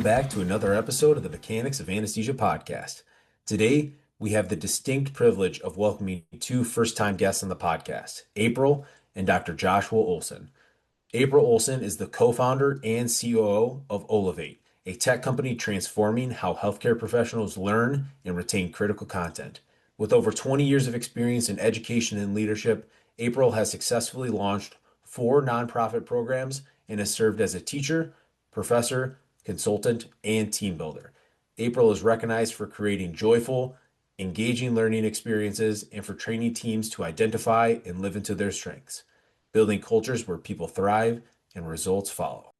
back to another episode of the Mechanics of Anesthesia podcast. Today, we have the distinct privilege of welcoming two first-time guests on the podcast, April and Dr. Joshua Olson. April Olson is the co-founder and COO of Ollivate, a tech company transforming how healthcare professionals learn and retain critical content. With over 20 years of experience in education and leadership, April has successfully launched 4 nonprofit programs and has served as a teacher, professor, consultant, and team builder. April is recognized for creating joyful, engaging learning experiences and for training teams to identify and live into their strengths, building cultures where people thrive and results follow.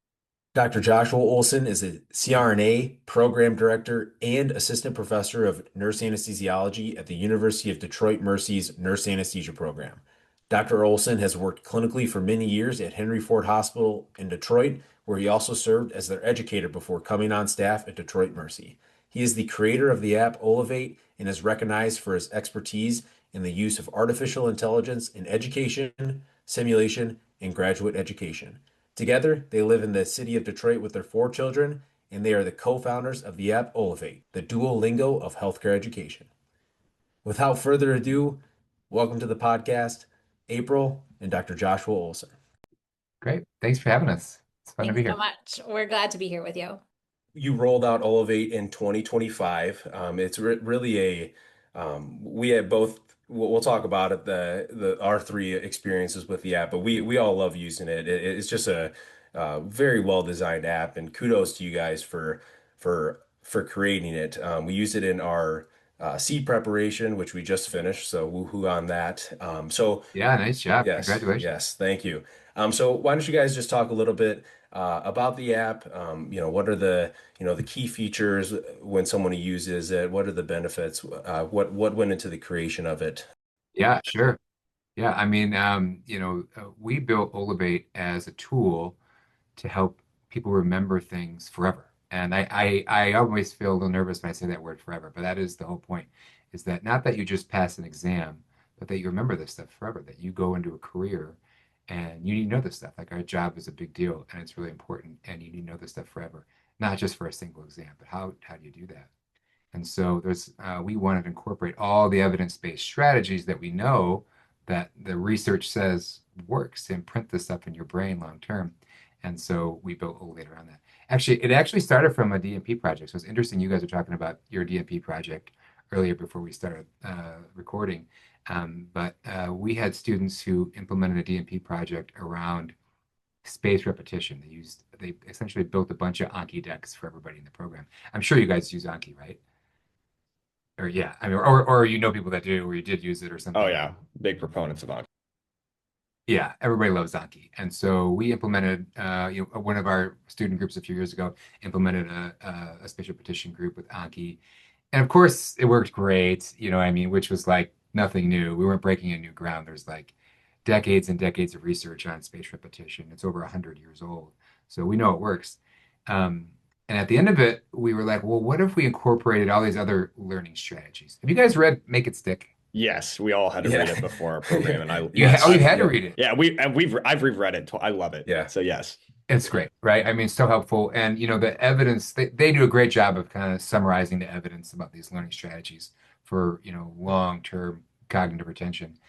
Dr. Joshua Olson is a CRNA, program director, and assistant professor of nurse anesthesiology at the University of Detroit Mercy's nurse anesthesia program. Dr. Olson has worked clinically for many years at Henry Ford Hospital in Detroit, where he also served as their educator before coming on staff at Detroit Mercy. He is the creator of the app Ollivate and is recognized for his expertise in the use of artificial intelligence in education, simulation, and graduate education. Together, they live in the city of Detroit with their 4 children, and they are the co-founders of the app Ollivate, the Duolingo of healthcare education. Without further ado, welcome to the podcast, April and Dr. Joshua Olson. Great. Thanks for having us. It's fun to be Thanks so here. much. We're glad to be here with you. You rolled out Ollivate in 2025. It's really we had both. We'll talk about it. Our 3 experiences with the app, but we all love using it. It's just a very well designed app, and kudos to you guys for creating it. We use it in our seed preparation, which we just finished. So woohoo on that. Yeah, nice job. Yes, Congratulations. yes, thank you. So why don't you guys just talk a little bit about the app? What are the key features when someone uses it? What are the benefits? What went into the creation of it? Yeah, sure. Yeah, I mean, we built Ollivate as a tool to help people remember things forever. And I always feel a little nervous when I say that word forever, but that is the whole point, is that not that you just pass an exam, but that you remember this stuff forever, that you go into a career and you need to know this stuff. Like our job is a big deal and it's really important and you need to know this stuff forever, not just for a single exam, but how do you do that? And so we wanted to incorporate all the evidence-based strategies that we know that the research says works to imprint this stuff in your brain long term. And so we built Ollivate around that. Actually, it actually started from a DMP project. So it's interesting you guys are talking about your DMP project earlier before we started recording. But we had students who implemented a DMP project around spaced repetition. They essentially built a bunch of Anki decks for everybody in the program. I'm sure you guys use Anki, right? Or yeah, I mean, or you know people that do, or you did use it or something. Oh yeah, big proponents of Ollivate. Yeah, everybody loves Anki, and so we implemented. One of our student groups a few years ago implemented a spatial petition group with Anki, and of course it worked great. I mean, which was like nothing new. We weren't breaking a new ground. There's like decades and decades of research on spatial repetition. It's over 100 years old, so we know it works. And at the end of it, we were like, well, what if we incorporated all these other learning strategies? Have you guys read Make It Stick? Yes, we all had to read it before our program, and You had to read it. Yeah, I've reread it. I love it. Yeah. So yes. It's great, right? I mean, it's so helpful. And, the evidence, they do a great job of kind of summarizing the evidence about these learning strategies for, long-term cognitive retention.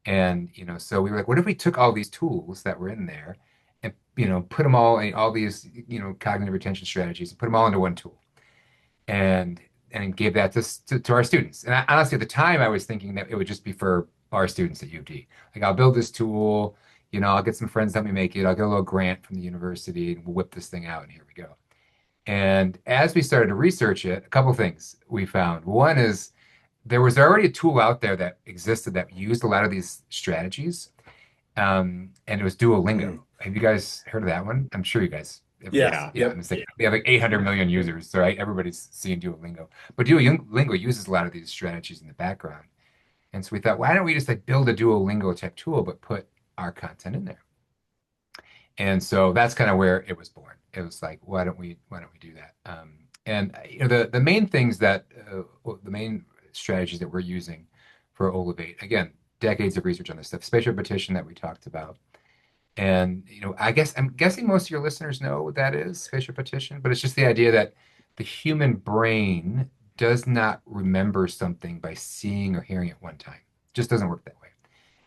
And, so we were like, what if we took all these tools that were in there and, put them all these, cognitive retention strategies and put them all into one tool and gave that to our students. And honestly, at the time, I was thinking that it would just be for our students at U of D. Like, I'll build this tool, I'll get some friends to help me make it. I'll get a little grant from the university and we'll whip this thing out and here we go. And as we started to research it, a couple things we found. One is there was already a tool out there that existed that used a lot of these strategies, and it was Duolingo. Have you guys heard of that one? I'm sure you guys. Yeah. Yeah. They have like 800 million users, so right, everybody's seeing Duolingo. But Duolingo uses a lot of these strategies in the background, and so we thought, why don't we just like build a Duolingo type tool, but put our content in there? And so that's kind of where it was born. It was like, why don't we do that? And the main things the main strategies that we're using for Ollivate, again, decades of research on this stuff, spatial repetition that we talked about. And I'm guessing most of your listeners know what that is, spatial repetition, but it's just the idea that the human brain does not remember something by seeing or hearing it one time. It just doesn't work that way.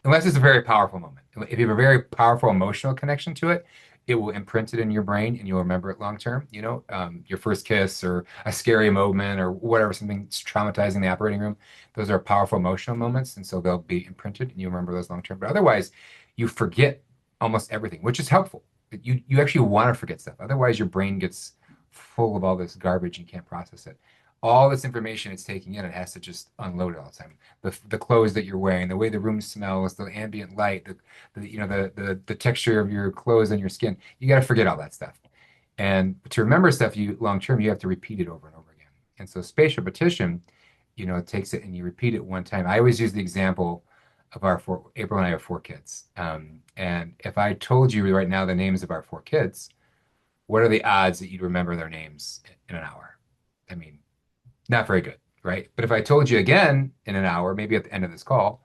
Unless it's a very powerful moment. If you have a very powerful emotional connection to it, it will imprint it in your brain and you'll remember it long term. Your first kiss or a scary moment or whatever, something traumatizing in the operating room. Those are powerful emotional moments. And so they'll be imprinted and you remember those long term. But otherwise, you forget almost everything, which is helpful. You actually want to forget stuff. Otherwise, your brain gets full of all this garbage and can't process it. All this information it's taking in, it has to just unload it all the time. The clothes that you're wearing, the way the room smells, the ambient light, the texture of your clothes and your skin. You got to forget all that stuff. And to remember stuff you long term, you have to repeat it over and over again. And so spatial repetition, it takes it and you repeat it one time. I always use the example of April and I have 4 kids. And if I told you right now the names of our 4 kids, what are the odds that you'd remember their names in an hour? I mean, not very good, right? But if I told you again in an hour, maybe at the end of this call,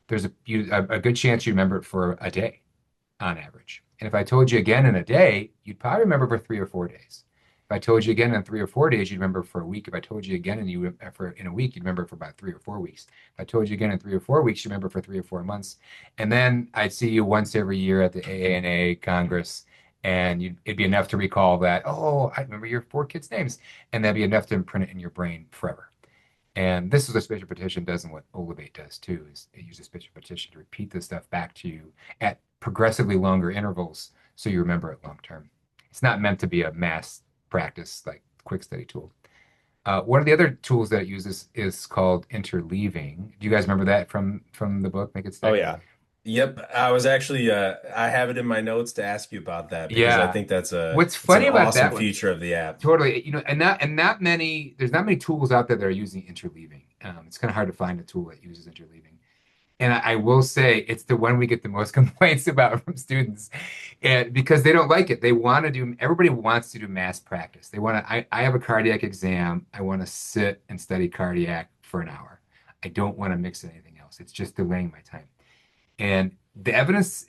there's a good chance you remember it for a day on average. And if I told you again in a day, you'd probably remember for 3 or 4 days. If I told you again in 3 or 4 days, you'd remember for a week. If I told you again in a week, you'd remember for about 3 or 4 weeks. If I told you again in 3 or 4 weeks, you remember for 3 or 4 months. And then I'd see you once every year at the AANA Congress, and it'd be enough to recall that, oh, I remember your 4 kids' names, and that'd be enough to imprint it in your brain forever. And this is what spatial repetition does and what Ollivate does too, is it uses spatial repetition to repeat this stuff back to you at progressively longer intervals so you remember it long term. It's not meant to be a mass practice like quick study tool. One of the other tools that it uses is called interleaving. Do you guys remember that from the book Make It Stick? Oh yeah. Yep, I was actually I have it in my notes to ask you about that because I Yeah. think that's What's it's an funny about awesome that one? feature of the app. Totally, and not many. There's not many tools out there that are using interleaving. It's kind of hard to find a tool that uses interleaving. And I will say it's the one we get the most complaints about from students, and because they don't like it. They want to do. Everybody wants to do mass practice. They want to. I have a cardiac exam. I want to sit and study cardiac for an hour. I don't want to mix anything else. It's just delaying my time. And the evidence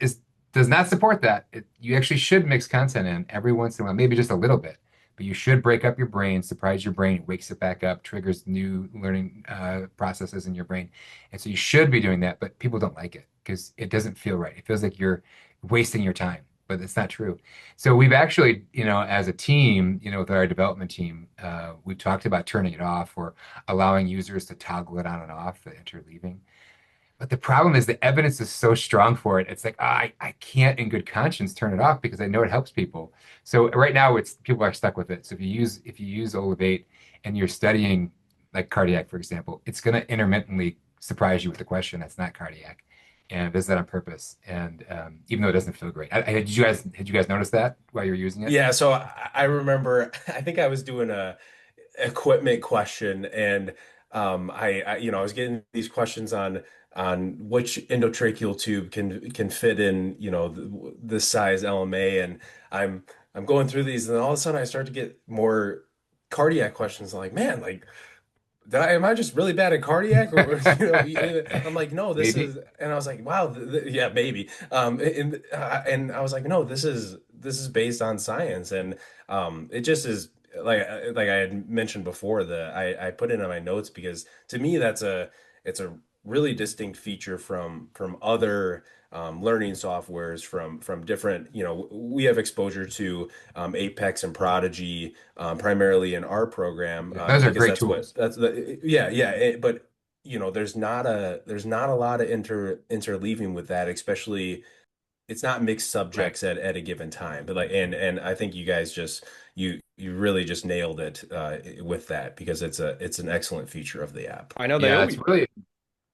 does not support that. You actually should mix content in every once in a while, maybe just a little bit, but you should break up your brain, surprise your brain, it wakes it back up, triggers new learning processes in your brain. And so you should be doing that, but people don't like it because it doesn't feel right. It feels like you're wasting your time, but it's not true. So we've actually, as a team, with our development team, we've talked about turning it off or allowing users to toggle it on and off, the interleaving. But the problem is the evidence is so strong for it. It's like, I can't in good conscience turn it off because I know it helps people. So right now it's people are stuck with it. So if you use Ollivate and you're studying like cardiac, for example, it's going to intermittently surprise you with the question that's not cardiac. And it does that on purpose. And even though it doesn't feel great. Did you guys notice that while you're using it? Yeah, so I remember I think I was doing a equipment question and I was getting these questions on which endotracheal tube can fit in this size LMA and I'm going through these and then all of a sudden I start to get more cardiac questions like man like am I just really bad at cardiac or I'm like no this Maybe. is and I was like wow yeah maybe and I was like no this is based on science and it just is like I had mentioned before I put it in my notes because to me it's a really distinct feature from other learning softwares from different we have exposure to Apex and Prodigy primarily in our program Yeah, those are because great that's what tools. that's the but there's not a lot of interleaving with that especially it's not mixed Right. subjects at a given time but like and I think you guys just you really just nailed it with that because it's an excellent feature of the app. I know they Yeah, it's always really,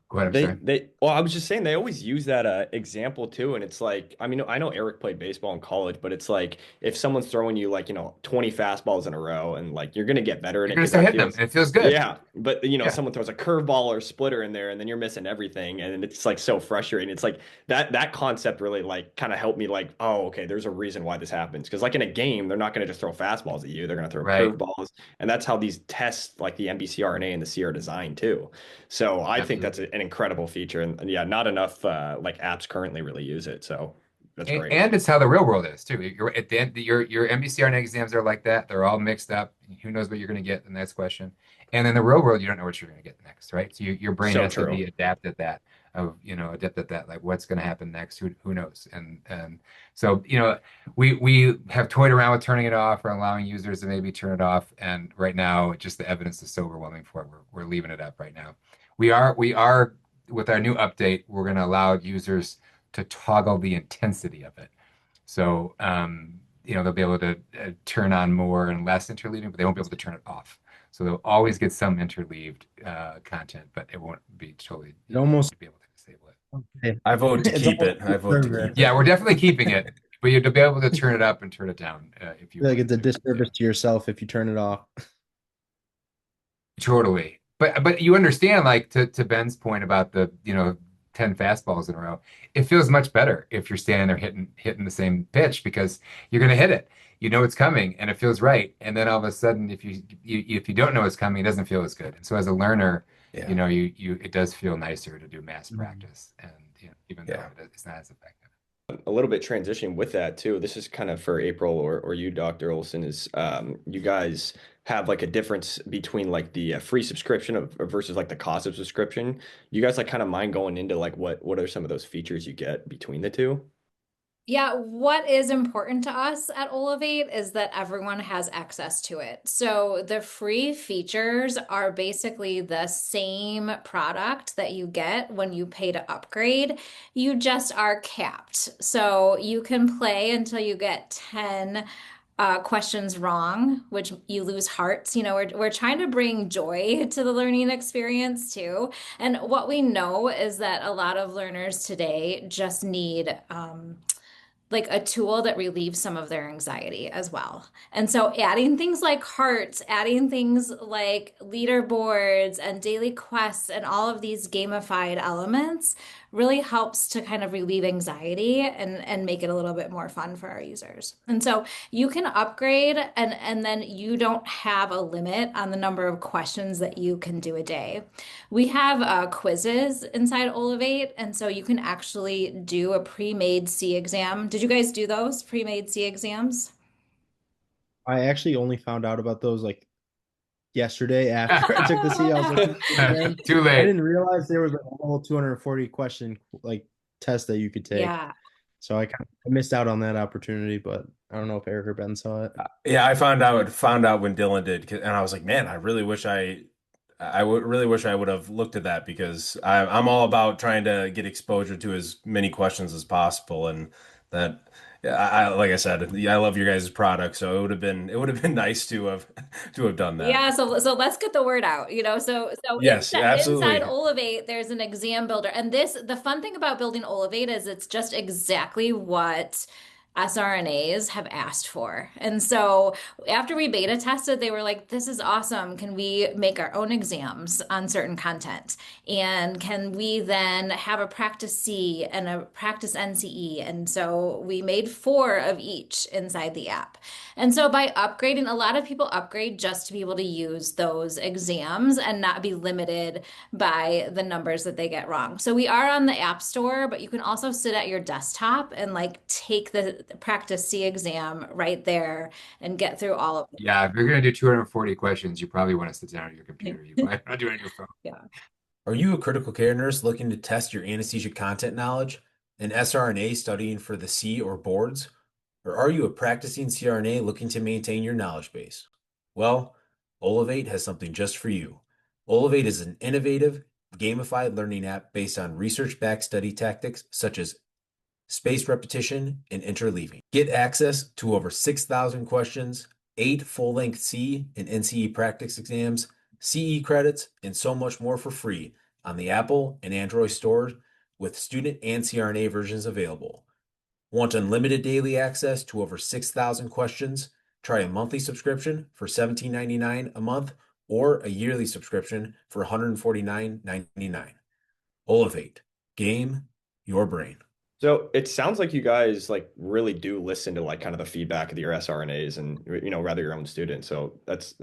go ahead, I'm sorry. well, I was just saying they always use that example too, and it's like I mean I know Eric played baseball in college, but it's like if someone's throwing you like 20 fastballs in a row, and like you're gonna get better at You're it gonna because start that hitting them feels and it feels good. yeah, but Yeah, someone throws a curveball or a splitter in there, and then you're missing everything, and it's like so frustrating. It's like that concept really like kind of helped me like oh okay, there's a reason why this happens because like in a game they're not gonna just throw fastballs at you, they're gonna throw right. curveballs, and that's how these tests like the MBCRNA and the C are designed too. So I think that's Absolutely. an incredible feature, and yeah, not enough like apps currently really use it. So That's And, great. and it's how the real world is too. You're at the end, your MBCRN exams are like that. They're all mixed up. Who knows what you're going to get the next question? And in the real world, you don't know what you're going to get next, right? So your brain So has to true. be adept at that. Adept at that. Like what's going to happen next? Who knows? And so we have toyed around with turning it off or allowing users to maybe turn it off. And right now, just the evidence is so overwhelming for it. We're leaving it up right now. We are with our new update. We're going to allow users to toggle the intensity of it. So, they'll be able to turn on more and less interleaving, but they won't be able to turn it off. So they'll always get some interleaved content, but it won't be totally, It almost be able to disable it. okay. I vote to It's keep almost it. I vote to server. keep Yeah, it. we're definitely keeping it, but you have to be able to turn it up and turn it down if you I feel like want it's a to. disservice to yourself if you turn it off. Totally. But you understand, like to Ben's point about the, 10 fastballs in a row, it feels much better if you're standing there hitting the same pitch because you're gonna hit it. You know it's coming and it feels right. And then all of a sudden, if you don't know it's coming, it doesn't feel as good. And so as a learner, Yeah. you it does feel nicer to do mass Mhm. practice. And even though Yeah. it's not as effective. A little bit transitioning with that too. This is kind of for April or you, Dr. Olson, is you guys have like a difference between like the free subscription versus like the cost of subscription. You guys like kind of mind going into like what are some of those features you get between the two? Yeah, what is important to us at Ollivate is that everyone has access to it. So the free features are basically the same product that you get when you pay to upgrade. You just are capped. So you can play until you get 10 questions wrong, which you lose hearts. We're trying to bring joy to the learning experience too. And what we know is that a lot of learners today just need like a tool that relieves some of their anxiety as well. And so adding things like hearts, adding things like leaderboards and daily quests and all of these gamified elements really helps to kind of relieve anxiety and make it a little bit more fun for our users. And so you can upgrade and then you don't have a limit on the number of questions that you can do a day. We have quizzes inside Ollivate, and so you can actually do a pre-made C exam. Did you guys do those pre-made C exams? I actually only found out about those like yesterday after I took the C. I was like, "Man, Too I late. didn't realize there was like a whole 240 question like test that you could take. Yeah. So I missed out on that opportunity, but I don't know if Eric or Ben saw it. Yeah, I found out when Dylan did, and I was like, man, really wish I would have looked at that because I'm all about trying to get exposure to as many questions as possible, and that, yeah, like I said, I love your guys' product, so it would have been nice to have done that. Yeah, so let's get the word out, So Yes, inside absolutely. Ollivate, there's an exam builder. And the fun thing about building Ollivate is it's just exactly what SRNAs have asked for. And so after we beta tested, they were like, this is awesome. Can we make our own exams on certain content? And can we then have a practice C and a practice NCE? And so we made 4 of each inside the app. And so by upgrading, a lot of people upgrade just to be able to use those exams and not be limited by the numbers that they get wrong. So we are on the App Store, but you can also sit at your desktop and like take the practice C exam right there and get through all of it. Yeah, if you're gonna do 240 questions, you probably want to sit down at your computer. You might not do it on your phone. Yeah. Are you a critical care nurse looking to test your anesthesia content knowledge, an SRNA studying for the C or boards, or are you a practicing CRNA looking to maintain your knowledge base? Well, Ollivate has something just for you. Ollivate is an innovative, gamified learning app based on research-backed study tactics such as spaced repetition and interleaving. Get access to over 6,000 questions, 8 full-length C and NCE practice exams, CE credits, and so much more for free on the Apple and Android stores with student and CRNA versions available. Want unlimited daily access to over 6,000 questions? Try a monthly subscription for $17.99 a month or a yearly subscription for $149.99. Ollivate. Game your brain. So it sounds like you guys like really do listen to like kind of the feedback of your SRNAs and rather your own students. So that's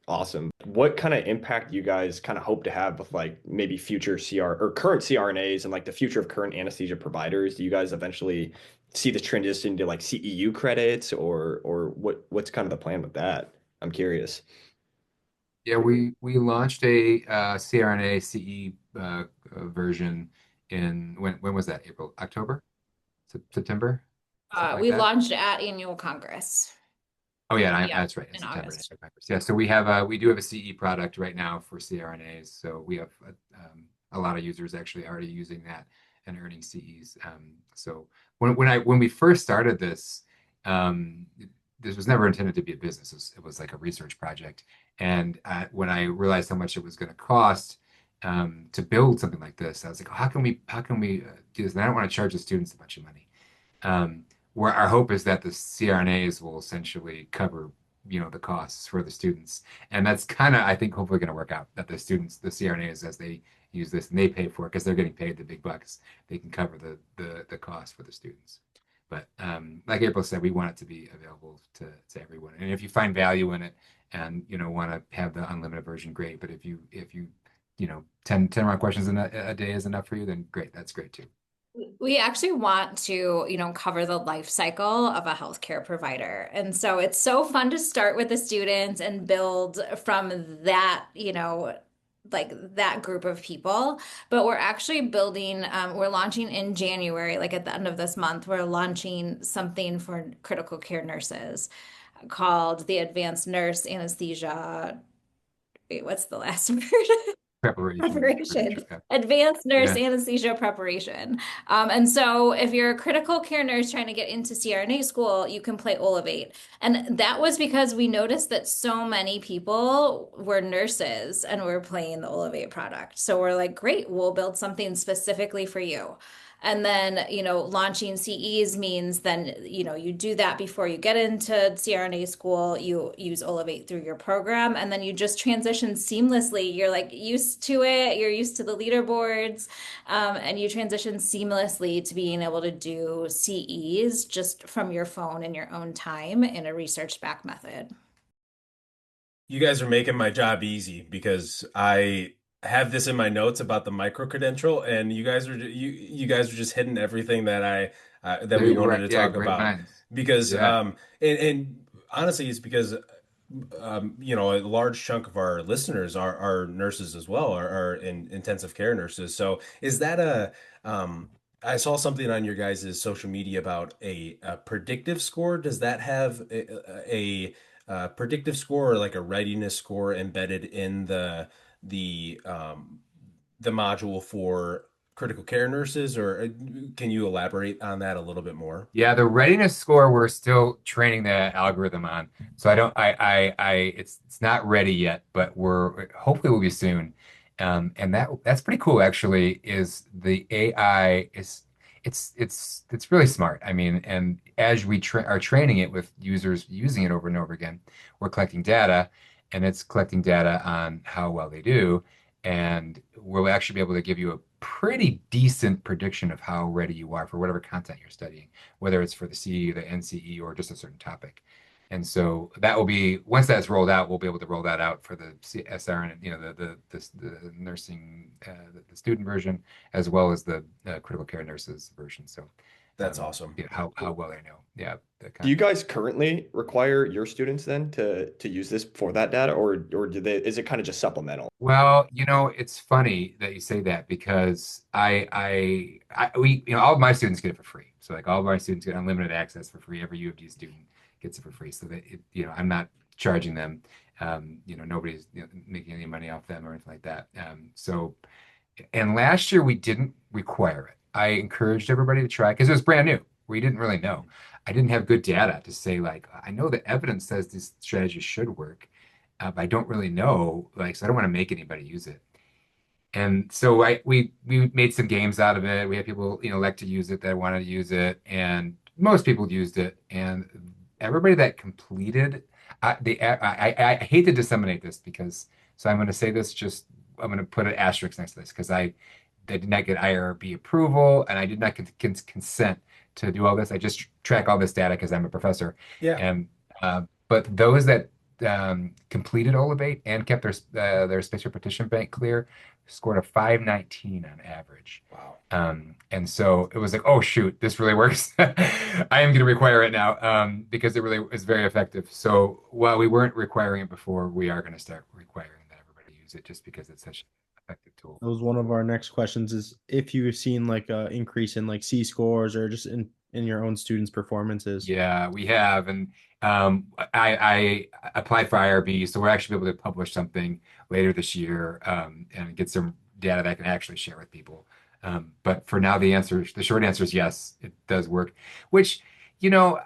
awesome. What kind of impact you guys kind of hope to have with like maybe future CR or current CRNAs and like the future of current anesthesia providers? Do you guys eventually see the transition to like CEU credits, or what's kind of the plan with that? I'm curious. Yeah, we launched a CRNA CE version in when was that? April, October, September, something like We that. launched at annual Congress. Oh yeah, Yeah, that's right. In in September, August. yeah. So we have we do have a CE product right now for CRNAs. So we have a lot of users actually already using that and earning CEs. So when we first started this, um, this was never intended to be a business. It was like a research project. And when I realized how much it was going to cost to build something like this, I was like, how can we do this? And I don't want to charge the students a bunch of money. Um, where our hope is that the CRNAs will essentially cover, the costs for the students. And that's kind of, I think, hopefully going to work out that the students, the CRNAs, as they use this and they pay for it because they're getting paid the big bucks, they can cover the cost for the students. But like April said, we want it to be available to everyone. And if you find value in it and want to have the unlimited version, great. But if you 10 round questions in a day is enough for you, then great. That's great too. We actually want to, cover the life cycle of a healthcare provider. And so it's so fun to start with the students and build from that, like that group of people. But we're actually building, we're launching in January, like at the end of this month, we're launching something for critical care nurses called the Advanced Nurse Anesthesia. Wait, what's the last word? Preparation, Yeah. advanced nurse Yeah. anesthesia preparation. And so if you're a critical care nurse trying to get into CRNA school, you can play Ollivate. And that was because we noticed that so many people were nurses and were playing the Ollivate product. So we're like, great, we'll build something specifically for you. And then, launching CEs means then, you do that before you get into CRNA school, you use Ollivate through your program, and then you just transition seamlessly. You're like used to it, you're used to the leaderboards, and you transition seamlessly to being able to do CEs just from your phone in your own time in a research back method. You guys are making my job easy because I have this in my notes about the micro credential, and you guys are just hitting everything that I that No, we you're wanted right. to Yeah, talk great about. minds. Because Yeah. and honestly, it's because a large chunk of our listeners are nurses as well, are in intensive care nurses. So is that I saw something on your guys' social media about a predictive score. Does that have a predictive score or like a readiness score embedded in the module for critical care nurses, or can you elaborate on that a little bit more? Yeah, the readiness score we're still training the algorithm on. So I don't I it's not ready yet, but we're hopefully will be soon. And that's pretty cool actually, is the AI is it's really smart. I mean, and as we are training it with users using it over and over again, we're collecting data and it's collecting data on how well they do. And we'll actually be able to give you a pretty decent prediction of how ready you are for whatever content you're studying, whether it's for the CE, the NCE, or just a certain topic. And so that will be once that's rolled out, we'll be able to roll that out for the SRN, the nursing, the student version, as well as the critical care nurses version. So, That's awesome. how well they know, yeah, the Do you content. guys currently require your students then to use this for that data, or do they, is it kind of just supplemental? Well, it's funny that you say that because we, all of my students get it for free. So like all of my students get unlimited access for free. Every U of D student gets it for free. So that I'm not charging them. Nobody's making any money off them or anything like that. And last year we didn't require it. I encouraged everybody to try because it was brand new. We didn't really know. I didn't have good data to say like I know the evidence says this strategy should work, but I don't really know, like, so I don't want to make anybody use it. And so we made some games out of it. We had people, like to use it that wanted to use it, and most people used it. And everybody that completed, I hate to disseminate this because, so I'm going to say this, just I'm going to put an asterisk next to this because I did not get IRB approval and I did not consent to do all this. I just track all this data because I'm a professor. Yeah. And but those that completed Ollivate and kept their spatial partition bank clear scored a 519 on average. Wow. And so it was like, oh shoot, this really works. I am going to require it now because it really is very effective. So while we weren't requiring it before, we are going to start requiring that everybody use it just because it's such an effective tool. That was one of our next questions is if you've seen like a increase in like C scores or just in your own students' performances. Yeah, we have, and I applied for IRB, so we're actually able to publish something later this year and get some data that I can actually share with people. But for now, the short answer is yes, it does work. Which, you know,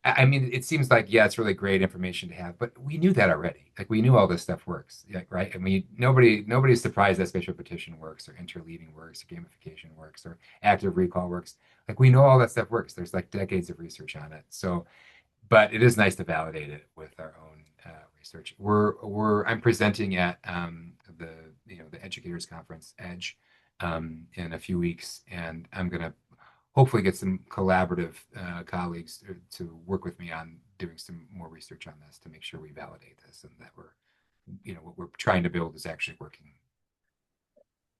I mean, it seems like yeah, it's really great information to have, but we knew that already. Like we knew all this stuff works, like, right? I mean, nobody's surprised that spatial partition works, or interleaving works, or gamification works, or active recall works. Like we know all that stuff works. There's like decades of research on it. So, but it is nice to validate it with our own research. I'm presenting at the the educators conference Edge in a few weeks, and I'm gonna hopefully get some collaborative colleagues to work with me on doing some more research on this to make sure we validate this and that what we're trying to build is actually working.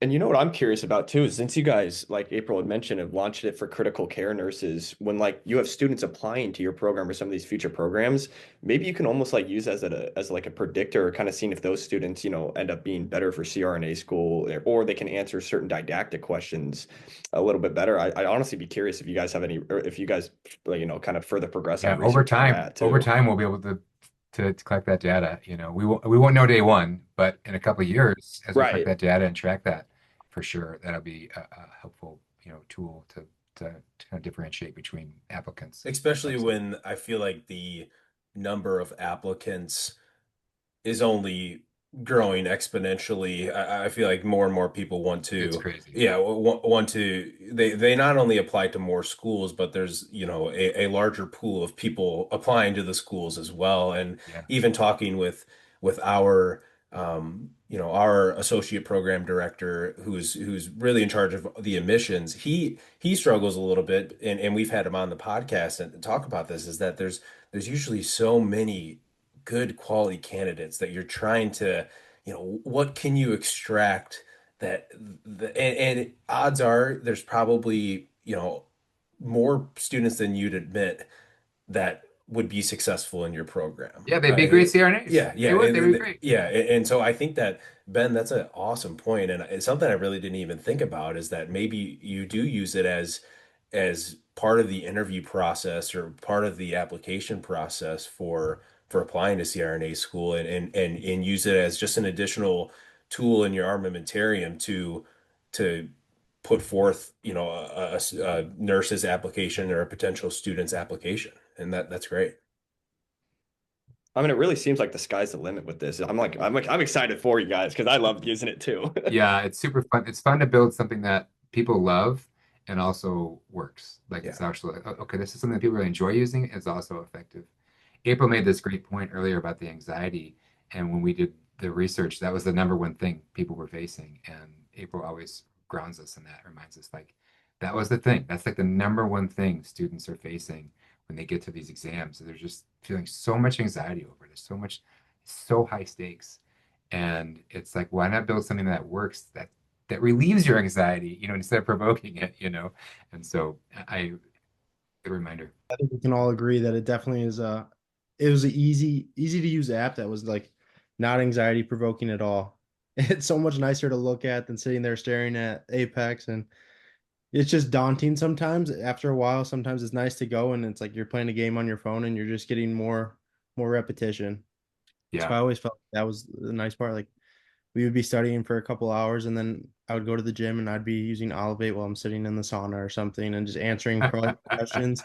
And you know what I'm curious about too is since you guys, like April had mentioned, have launched it for critical care nurses, when like you have students applying to your program or some of these future programs, maybe you can almost like use as like a predictor, kind of seeing if those students, end up being better for CRNA school or they can answer certain didactic questions a little bit better. I'd honestly be curious if you guys have any, or if you guys, kind of further progress on Yeah, over research on time, that too. over time we'll be able to collect that data. We won't know day one, but in a couple of years, as we collect Right. that data and track that, for sure, that'll be a helpful, tool to kind of differentiate between applicants. Especially when I feel like the number of applicants is only growing exponentially. I feel like more and more people want It's to, crazy. yeah, want to, they not only apply to more schools, but there's, a larger pool of people applying to the schools as well. And Yeah. even talking with our, our associate program director who's really in charge of the admissions, he struggles a little bit, and we've had him on the podcast and talk about this, is that there's usually so many good quality candidates that you're trying to, what can you extract that and odds are there's probably, more students than you'd admit that would be successful in your program. Yeah, they'd be great Yeah, CRNAs. yeah, They would. They'd be great. yeah, and so I think that Ben, that's an awesome point, and it's something I really didn't even think about is that maybe you do use it as part of the interview process or part of the application process for applying to CRNA school, and use it as just an additional tool in your armamentarium to put forth, a nurse's application or a potential student's application, and that's great. I mean, it really seems like the sky's the limit with this. I'm excited for you guys because I love using it too. Yeah, it's super fun. It's fun to build something that people love and also works. Like Yeah. it's actually like, okay, this is something that people really enjoy using. It's also effective. April made this great point earlier about the anxiety. And when we did the research, that was the number one thing people were facing. And April always grounds us in that, reminds us like that was the thing. That's like the number one thing students are facing when they get to these exams. They're just feeling so much anxiety over it. There's so high stakes. And it's like, why not build something that works, that relieves your anxiety, instead of provoking it. And so good reminder. I think we can all agree that it definitely is it was an easy to use app that was like not anxiety provoking at all. It's so much nicer to look at than sitting there staring at Apex, and it's just daunting sometimes. After a while, sometimes it's nice to go and it's like you're playing a game on your phone and you're just getting more repetition. So Yeah. I always felt that was the nice part. Like we would be studying for a couple hours and then I would go to the gym and I'd be using Ollivate while I'm sitting in the sauna or something and just answering questions.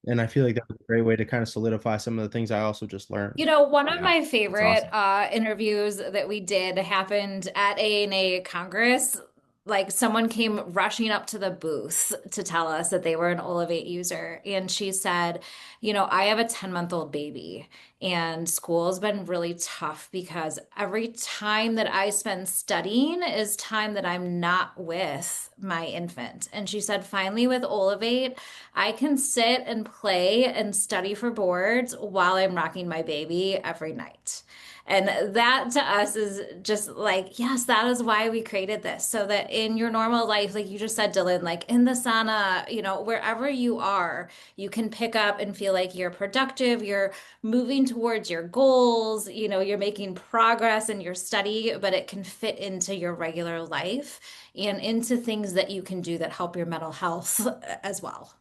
And I feel like that's a great way to kind of solidify some of the things I also just learned. One of Yeah, my that's favorite awesome. interviews that we did happened at ANA Congress like someone came rushing up to the booth to tell us that they were an Ollivate user. And she said, I have a 10-month-old baby and school's been really tough because every time that I spend studying is time that I'm not with my infant. And she said, finally with Ollivate, I can sit and play and study for boards while I'm rocking my baby every night. And that to us is just like, yes, that is why we created this. So that in your normal life, like you just said, Dylan, like in the sauna, wherever you are, you can pick up and feel like you're productive, you're moving towards your goals, you're making progress in your study, but it can fit into your regular life and into things that you can do that help your mental health as well.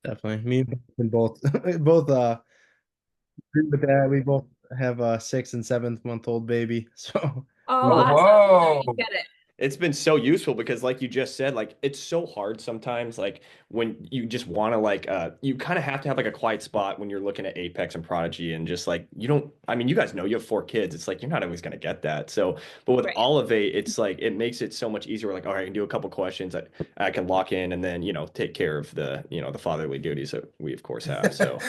Definitely. Me and both both agree with that. We both have a 6 and 7 month old baby. So Oh, we Oh, both awesome. Yeah, you whoa. get it. It's been so useful because like you just said, like it's so hard sometimes, like when you just want to like you kind of have to have like a quiet spot when you're looking at Apex and Prodigy and just like you don't, I mean, you guys know you have 4 kids. It's like you're not always gonna get that. So but with Right. Olivate, it's like it makes it so much easier. We're like, all right, I can do a couple questions. I can lock in and then, take care of the, the fatherly duties that we of course have. So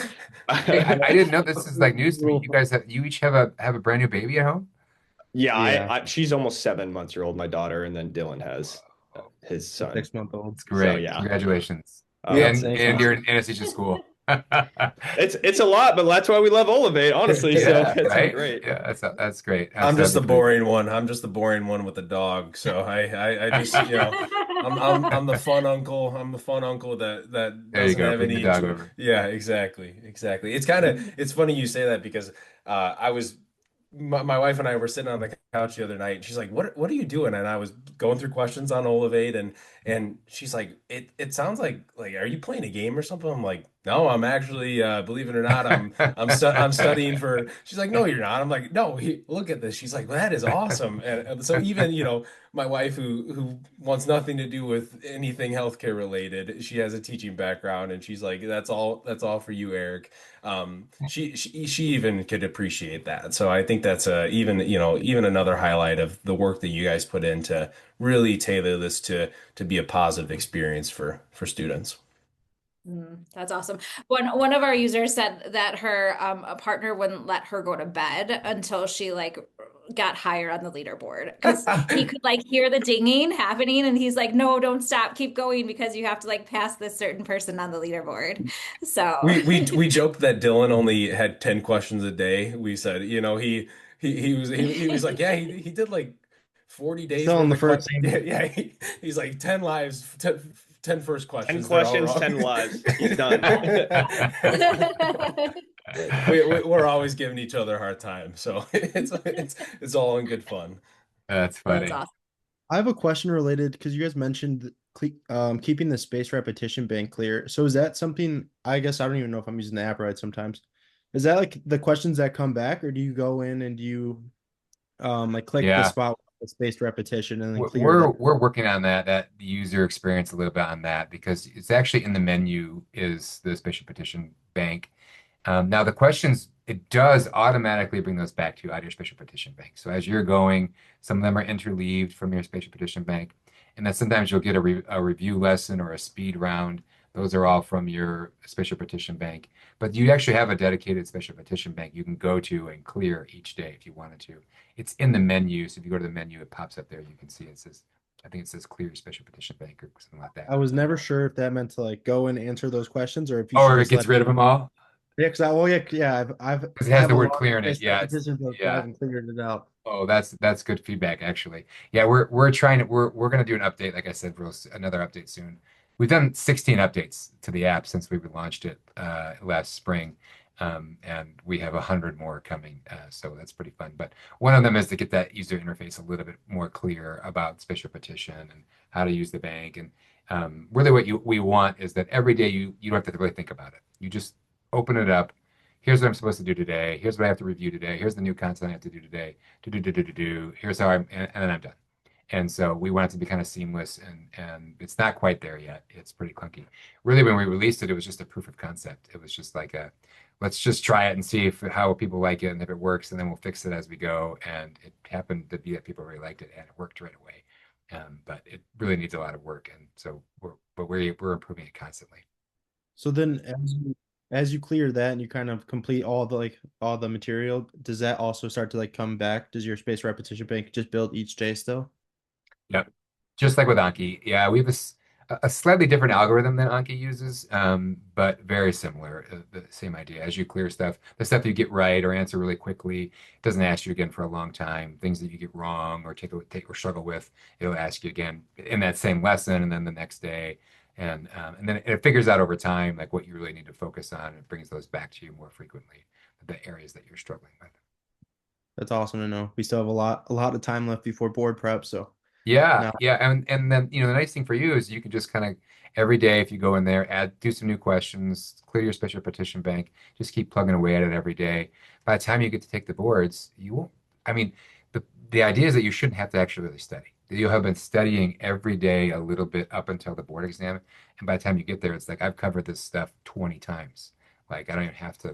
Hey, I didn't know this is like news to me. You each have a brand new baby at home? yeah, yeah, she's almost 7 months my daughter, and then Dylan has Whoa, his a son. 6 month old. it's So great. yeah. Congratulations. Yep, It's And thanks. you're in anesthesia school. it's a lot, but that's why we love Ollivate, honestly. So Yeah, it's been right? great. Yeah, that's great. I'm just the That'd be pretty boring one. I'm just the boring one with the dog. So I just, cool. I'm the fun uncle. I'm the fun uncle that There you doesn't go. have Bring the any dog over. yeah, exactly. Exactly. It's funny you say that because I was my wife and I were sitting on the couch the other night and she's like, what are you doing? And I was going through questions on Ollivate and she's like, it sounds like are you playing a game or something? I'm like, no, I'm actually believe it or not, I'm studying for. She's like, no, you're not. I'm like, no, look at this. She's like, well, that is awesome. And so even, my wife who wants nothing to do with anything healthcare related, she has a teaching background and she's like, that's all for you, Eric. She even could appreciate that. So I think that's even another highlight of the work that you guys put in to really tailor this to be a positive experience for students. That's awesome. One of our users said that her a partner wouldn't let her go to bed until she like got higher on the leaderboard because he could like hear the dinging happening and he's like, no, don't stop, keep going because you have to like pass this certain person on the leaderboard. So We joked that Dylan only had 10 questions a day. We said, he was like, yeah, he did like 40 days Still in worth the of first yeah, game. yeah, he's like 10 lives, 10 first 10 questions, they're all questions, wrong. 10 lives. He's done. We're always giving each other a hard time, so it's all in good fun. That's that's funny. awesome. I have a question related because you guys mentioned keeping the space repetition bank clear. So is that something, I guess I don't even know if I'm using the app right sometimes. Is that like the questions that come back, or do you go in and do you like click the Yeah. spot with the spaced repetition and then We're clear we're that? we're working on that user experience a little bit on that because it's actually in the menu is the spatial petition bank. Now the questions it does automatically bring those back to you out of your spatial petition bank. So as you're going, some of them are interleaved from your spatial petition bank, and then sometimes you'll get a review lesson or a speed round. Those are all from your spatial petition bank. But you actually have a dedicated spatial petition bank you can go to and clear each day if you wanted to. It's in the menu. So if you go to the menu, it pops up there. You can see it says, I think it says clear your special petition bank or something like that. I was never sure if that meant to like go and answer those questions or if you should Or it just gets let. rid of them all Yeah, because yeah, because it I has have the a word lot of clear in it. spaced Yeah, it's repetition books, but I yeah. haven't cleared it out. Oh, that's good feedback actually. Yeah, we're gonna do an update. Like I said, another update soon. We've done 16 updates to the app since we launched it last spring, and we have 100 more coming. So that's pretty fun. But one of them is to get that user interface a little bit more clear about spatial petition and how to use the bank. And really, what we want is that every day you don't have to really think about it. You just open it up. Here's what I'm supposed to do today. Here's what I have to review today. Here's the new content I have to do today. Do. Here's how and then I'm done. And so we want it to be kind of seamless, and it's not quite there yet. It's pretty clunky. Really, when we released it, it was just a proof of concept. It was just like let's just try it and see if how people like it and if it works, and then we'll fix it as we go. And it happened to be that people really liked it, and it worked right away. But it really needs a lot of work, and so we're improving it constantly. So then as you clear that and you kind of complete all the all the material, does that also start to like come back? Does your space repetition bank just build each day still? Yep. Just like with Anki. Yeah, we have a slightly different algorithm than Anki uses, but very similar. The same idea. As you clear stuff, the stuff you get right or answer really quickly, it doesn't ask you again for a long time. Things that you get wrong or take or struggle with, it'll ask you again in that same lesson and then the next day. And then it figures out over time like what you really need to focus on and brings those back to you more frequently, the areas that you're struggling with. That's awesome to know. We still have a lot of time left before board prep, so Yeah, now yeah, and then the nice thing for you is you can just kind of every day if you go in there, do some new questions, clear your special petition bank, just keep plugging away at it every day. By the time you get to take the boards, you won't. I mean, the idea is that you shouldn't have to actually really study. You'll have been studying every day a little bit up until the board exam, and by the time you get there, it's like I've covered this stuff 20 times. Like I don't even have to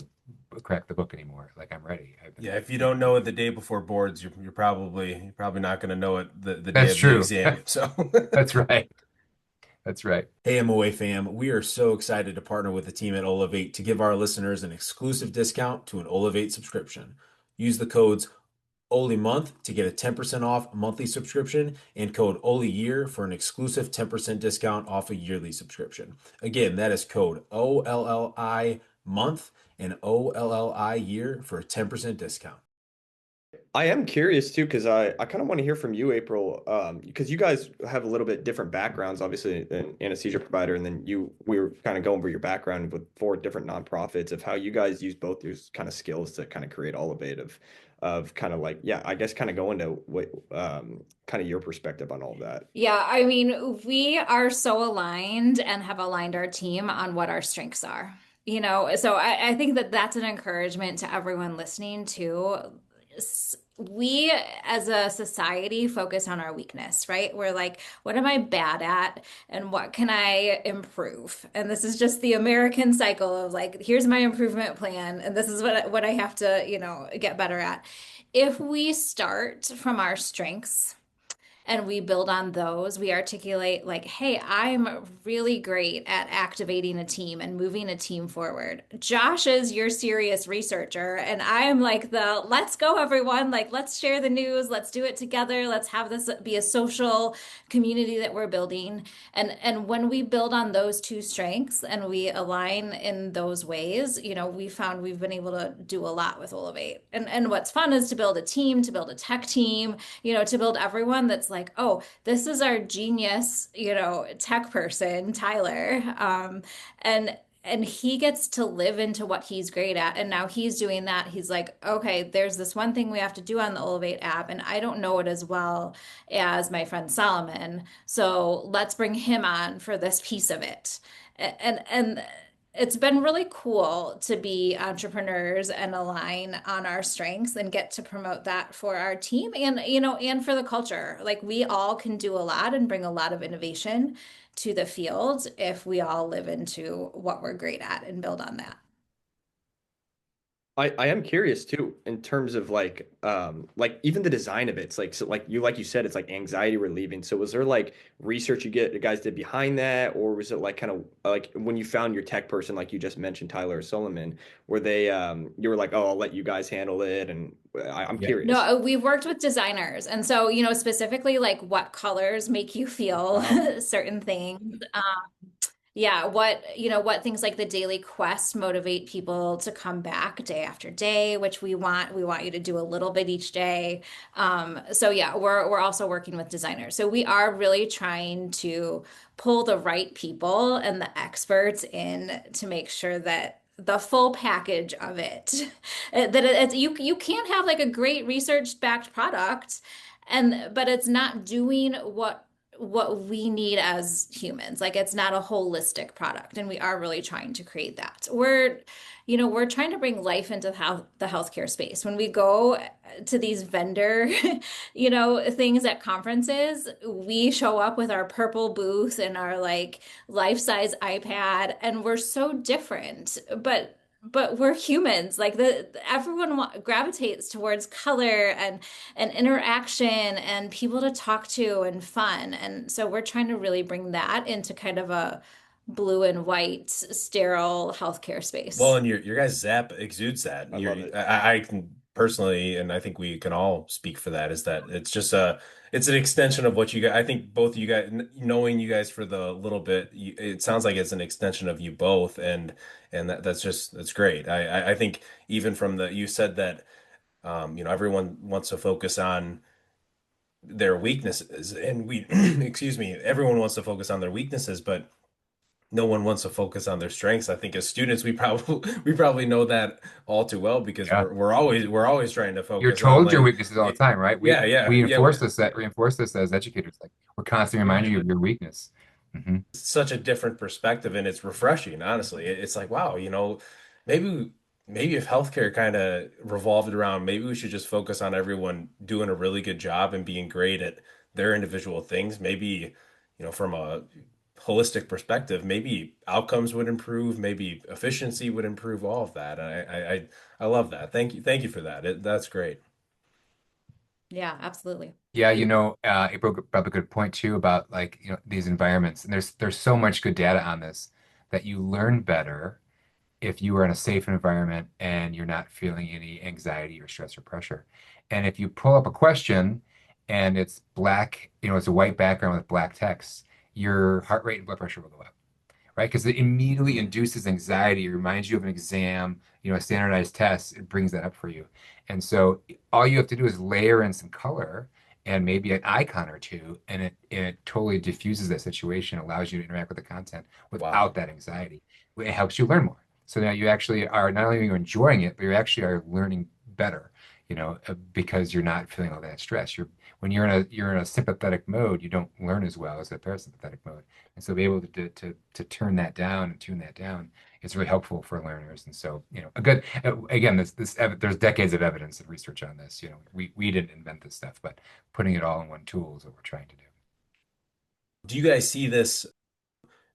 crack the book anymore. Like I'm ready. Yeah, if you don't know it the day before boards, you're probably not going to know it the day That's of the true. exam. So, That's right. That's right. hey, MoA fam, we are so excited to partner with the team at Ollivate to give our listeners an exclusive discount to an Ollivate subscription. Use the codes OLLIMONTH to get a 10% off monthly subscription and code OLLIYEAR for an exclusive 10% discount off a yearly subscription. Again, that is code OLLI month and OLLI year for a 10% discount. I am curious too, because I kind of want to hear from you, April, because you guys have a little bit different backgrounds, obviously, an anesthesia provider, and then we were kind of going over your background with 4 different nonprofits of how you guys use both your kind of skills to kind of create Ollivate of kind of like, yeah, I guess kind of go into what kind of your perspective on all of that. Yeah, I mean, we are so aligned and have aligned our team on what our strengths are. So I think that that's an encouragement to everyone listening too. We as a society focus on our weakness, right? We're like, what am I bad at and what can I improve? And this is just the American cycle of like, here's my improvement plan and this is what I have to, get better at. If we start from our strengths, and we build on those. We articulate, like, hey, I'm really great at activating a team and moving a team forward. Josh is your serious researcher, and I'm like the let's go, everyone. Like, let's share the news, let's do it together, let's have this be a social community that we're building. And when we build on those two strengths and we align in those ways, we found we've been able to do a lot with Ollivate. And what's fun is to build a team, to build a tech team, to build everyone that's like, oh, this is our genius, tech person, Tyler. And he gets to live into what he's great at. And now he's doing that. He's like, okay, there's this one thing we have to do on the Ollivate app, and I don't know it as well as my friend Solomon. So let's bring him on for this piece of it. And it's been really cool to be entrepreneurs and align on our strengths and get to promote that for our team and and for the culture. Like we all can do a lot and bring a lot of innovation to the field if we all live into what we're great at and build on that. I am curious too in terms of like even the design of it. It's like so like you said, it's like anxiety relieving. So was there like research you guys did behind that, or was it like kind of like when you found your tech person, like you just mentioned, Tyler or Solomon, were they you were like, oh, I'll let you guys handle it, and I'm Yeah. curious. No, we've worked with designers. And so, specifically like what colors make you feel Wow. certain things. Yeah, what things like the daily quest motivate people to come back day after day, which we want. We want you to do a little bit each day. So yeah, we're also working with designers. So we are really trying to pull the right people and the experts in to make sure that the full package of it, you can't have like a great research backed product but it's not doing what we need as humans. Like it's not a holistic product, and we are really trying to create that. We're trying to bring life into the healthcare space. When we go to these vendor, things at conferences, we show up with our purple booth and our like life-size iPad, and we're so different. But but we're humans. Like everyone gravitates towards color and interaction and people to talk to and fun. And so we're trying to really bring that into kind of a blue and white sterile healthcare Well, space. and your guys' app exudes that. I love it. I can personally, and I think we can all speak for that, is that it's just it's an extension of what you guys. I think both of you guys, knowing you guys for the little bit, it sounds like it's an extension of you both, and that's great. I think even from the you said that everyone wants to focus on their weaknesses, and we excuse me, everyone wants to focus on their weaknesses, but no one wants to focus on their strengths. I think as students, we probably know that all too well because Yeah. we're always trying to You're focus on told your like weaknesses all the time, right? We yeah, yeah, we yeah. reinforce this as educators. Like we're constantly reminding you of your weakness. Hmm. Such a different perspective and it's refreshing, honestly. It's like, wow, maybe maybe if healthcare kind of revolved around, maybe we should just focus on everyone doing a really good job and being great at their individual things. Maybe, from a holistic perspective, maybe outcomes would improve, maybe efficiency would improve, all of that. I love that. Thank you for that. That's great. Yeah, absolutely. Yeah, April brought up a good point too about like, these environments. And there's so much good data on this that you learn better if you are in a safe environment and you're not feeling any anxiety or stress or pressure. And if you pull up a question and it's black, it's a white background with black text, your heart rate and blood pressure will go up, right? Because it immediately induces anxiety. It reminds you of an exam, a standardized test. It brings that up for you. And so all you have to do is layer in some color and maybe an icon or two, and it totally diffuses that situation, allows you to interact with the content Wow. without that anxiety. It helps you learn more. So now you actually are not only are you enjoying it, but you actually are learning better, because you're not feeling all that stress. When you're in a sympathetic mode, you don't learn as well as a parasympathetic mode. And so be able to turn that down and tune that down is really helpful for learners. And so, a good again, there's decades of evidence and research on this. We didn't invent this stuff, but putting it all in one tool is what we're trying to do. Do you guys see this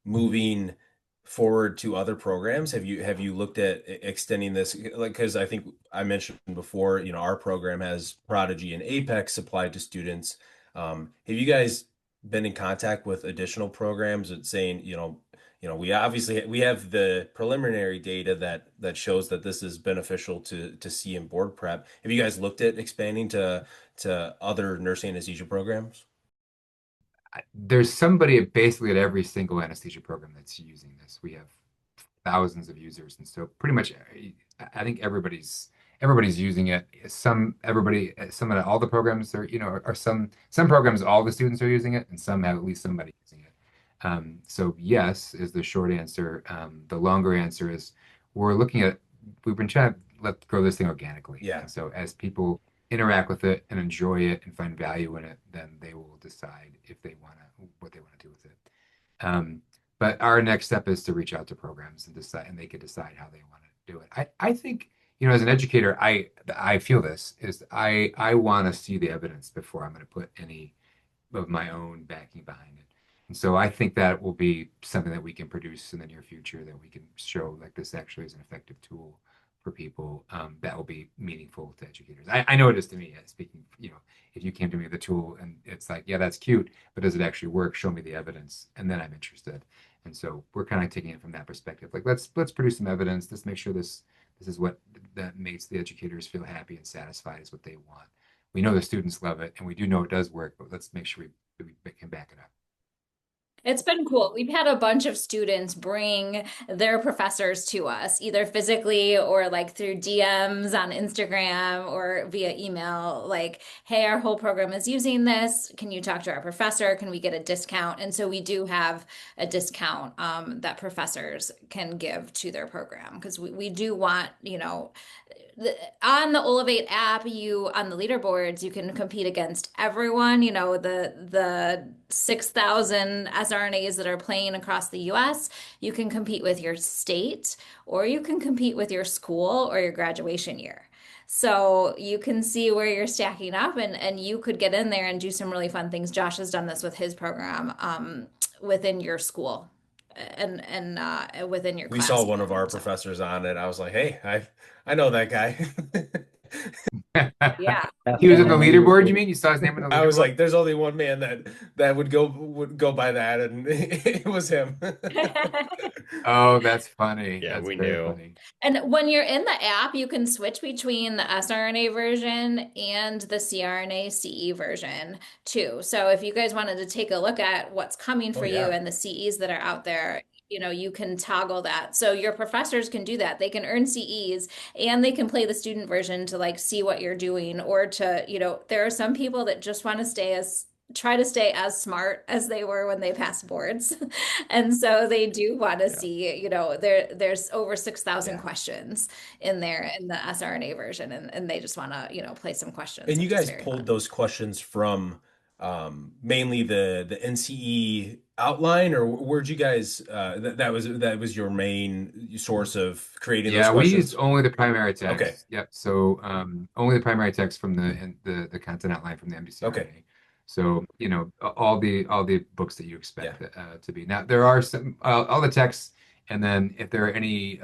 moving forward to other programs? Have you looked at extending this? Like, because I think I mentioned before, our program has Prodigy and Apex supplied to students. Have you guys been in contact with additional programs that saying, we have the preliminary data that shows that this is beneficial to see in board prep. Have you guys looked at expanding to other nursing anesthesia programs? There's somebody basically at every single anesthesia program that's using this. We have thousands of users, and so pretty much, I think everybody's using it. Some of all the programs are some programs all the students are using it, and some have at least somebody using it. So yes is the short answer. The longer answer is we've been trying to let grow this thing organically, Yeah. and so as people interact with it and enjoy it and find value in it, then they will decide if they want to what they want to do with it. Um, but our next step is to reach out to programs and decide, and they can decide how they want to do it. I think, as an educator, I feel this is I want to see the evidence before I'm going to put any of my own backing behind it. And so I think that will be something that we can produce in the near future that we can show like this actually is an effective tool for people, that will be meaningful to educators. I know it is to me. Speaking, if you came to me with a tool and it's like, yeah, that's cute, but does it actually work? Show me the evidence, and then I'm interested. And so we're kind of taking it from that perspective. Like let's produce some evidence. Let's make sure this is what that makes the educators feel happy and satisfied is what they want. We know the students love it, and we do know it does work, but let's make sure we can back it up. It's been cool. We've had a bunch of students bring their professors to us, either physically or like through DMs on Instagram or via email, like, hey, our whole program is using this. Can you talk to our professor? Can we get a discount? And so we do have a discount that professors can give to their program because we do want, on the Ollivate app, you on the leaderboards, you can compete against everyone, the 6,000 SRNAs that are playing across the US. You can compete with your state, or you can compete with your school or your graduation year. So you can see where you're stacking up and you could get in there and do some really fun things. Josh has done this with his program within your school and within your We saw class one of even. our So professors on it. I was like, hey, I know that guy. yeah. He was on the Definitely. leaderboard, you mean? You saw his name on the I was leaderboard? like, there's only one man that would go by that, and it was him. Oh, that's funny. Yeah, That's we very knew. funny. And when you're in the app, you can switch between the SRNA version and the CRNA CE version too. So if you guys wanted to take a look at what's coming Oh for you yeah. and the CEs that are out there, you can toggle that. So your professors can do that. They can earn CEs and they can play the student version to like see what you're doing or to, there are some people that just want to try to stay as smart as they were when they passed boards. And so they do want to Yeah. see, there's over 6,000 Yeah. questions in there in the SRNA version, and they just want to, play some questions, And you which is guys very pulled fun. those questions from mainly the NCE outline, or where'd you guys that was your main source of creating those Yeah, we used questions? only the primary Okay. text. Yep. So only the primary text from the content outline from the Okay. MDCRNA. So, all the books that you Yeah. expect to be. Now there are some all the texts, and then if there are any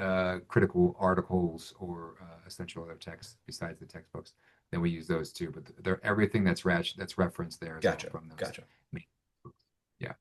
critical articles or essential other texts besides the textbooks, then we use those too. But they're everything that's referenced there as well Gotcha. from those Gotcha. main books. Yeah.